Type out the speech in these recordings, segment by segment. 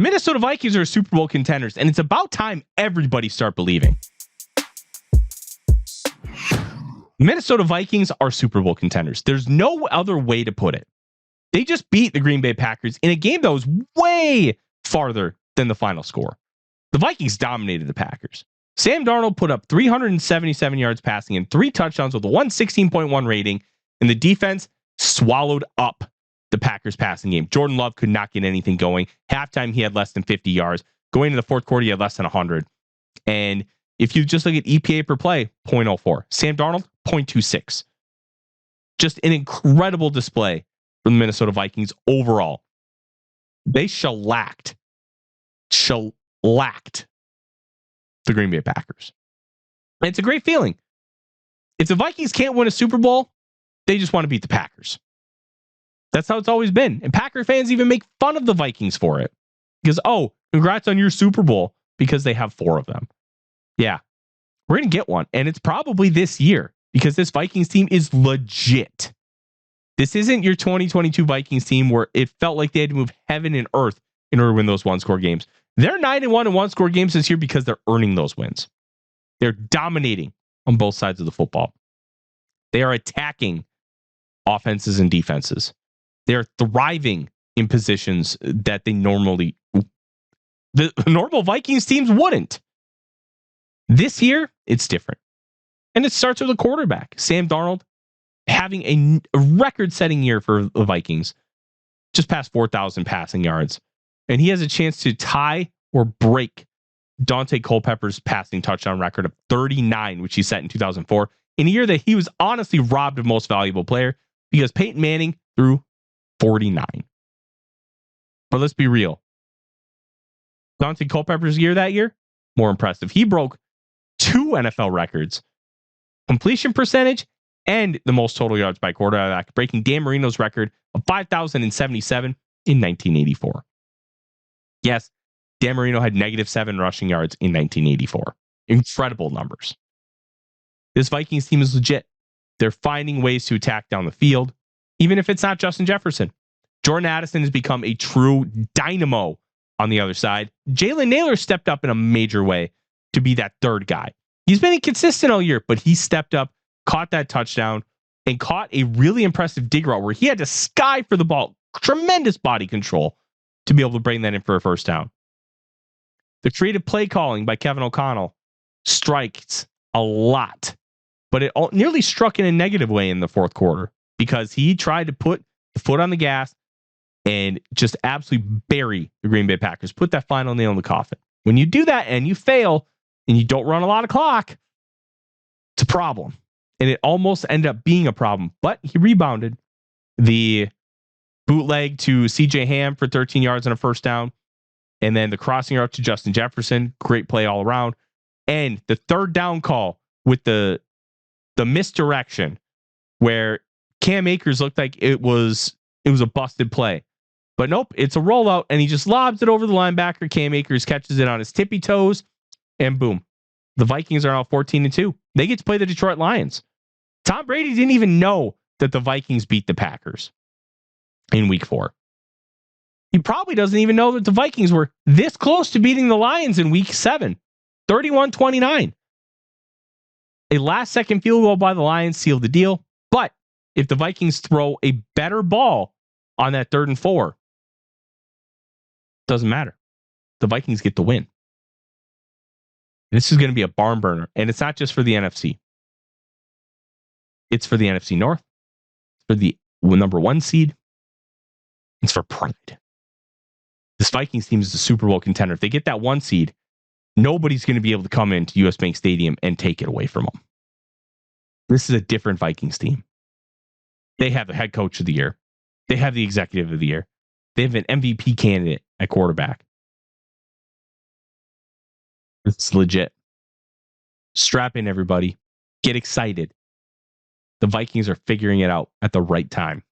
Minnesota Vikings are Super Bowl contenders, and it's about time everybody start believing. Minnesota Vikings are Super Bowl contenders. There's no other way to put it. They just beat the Green Bay Packers in a game that was way farther than the final score. The Vikings dominated the Packers. Sam Darnold put up 377 yards passing and 3 touchdowns with a 116.1 rating, and the defense swallowed up the Packers passing game. Jordan Love could not get anything going. Halftime, he had less than 50 yards. Going into the fourth quarter, he had less than 100. And if you just look at EPA per play, 0.04. Sam Darnold, 0.26. Just an incredible display from the Minnesota Vikings overall. They shellacked the Green Bay Packers. And it's a great feeling. If the Vikings can't win a Super Bowl, they just want to beat the Packers. That's how it's always been. And Packer fans even make fun of the Vikings for it. Because, oh, congrats on your Super Bowl, because they have 4 of them. Yeah, we're going to get one. And it's probably this year, because this Vikings team is legit. This isn't your 2022 Vikings team where it felt like they had to move heaven and earth in order to win those one-score games. They're 9-1 in one-score games this year because they're earning those wins. They're dominating on both sides of the football. They are attacking offenses and defenses. They're thriving in positions that the normal Vikings teams wouldn't. This year, it's different. And it starts with a quarterback. Sam Darnold having a record-setting year for the Vikings. Just past 4,000 passing yards. And he has a chance to tie or break Dante Culpepper's passing touchdown record of 39, which he set in 2004, in a year that he was honestly robbed of most valuable player because Peyton Manning threw 49. But let's be real. Dante Culpepper's year that year, more impressive. He broke 2 NFL records. Completion percentage and the most total yards by quarterback, breaking Dan Marino's record of 5,077 in 1984. Yes, Dan Marino had -7 rushing yards in 1984. Incredible numbers. This Vikings team is legit. They're finding ways to attack down the field, even if it's not Justin Jefferson. Jordan Addison has become a true dynamo on the other side. Jalen Naylor stepped up in a major way to be that third guy. He's been inconsistent all year, but he stepped up, caught that touchdown, and caught a really impressive dig route where he had to sky for the ball. Tremendous body control to be able to bring that in for a first down. The creative play calling by Kevin O'Connell strikes a lot, but it nearly struck in a negative way in the fourth quarter because he tried to put the foot on the gas and just absolutely bury the Green Bay Packers, put that final nail in the coffin. When you do that and you fail and you don't run a lot of clock, it's a problem. And it almost ended up being a problem, but he rebounded. The bootleg to CJ Ham for 13 yards and a first down. And then the crossing route to Justin Jefferson. Great play all around. And the third down call with the misdirection where Cam Akers looked like it was a busted play. But nope, it's a rollout and he just lobs it over the linebacker. Cam Akers catches it on his tippy toes and boom. The Vikings are now 14-2. They get to play the Detroit Lions. Tom Brady didn't even know that the Vikings beat the Packers in week 4. He probably doesn't even know that the Vikings were this close to beating the Lions in week 7, 31-29. A last-second field goal by the Lions sealed the deal. But if the Vikings throw a better ball on that 3rd and 4, doesn't matter. The Vikings get the win. This is going to be a barn burner. And it's not just for the NFC. It's for the NFC North. It's for the number 1 seed. It's for pride. This Vikings team is the Super Bowl contender. If they get that 1 seed, nobody's going to be able to come into US Bank Stadium and take it away from them. This is a different Vikings team. They have the head coach of the year. They have the executive of the year. They have an MVP candidate at quarterback. It's legit. Strap in, everybody. Get excited. The Vikings are figuring it out at the right time.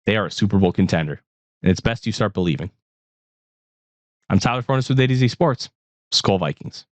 They are a Super Bowl contender. And it's best you start believing. I'm Tyler Forness with A to Z Sports. Skol Vikings.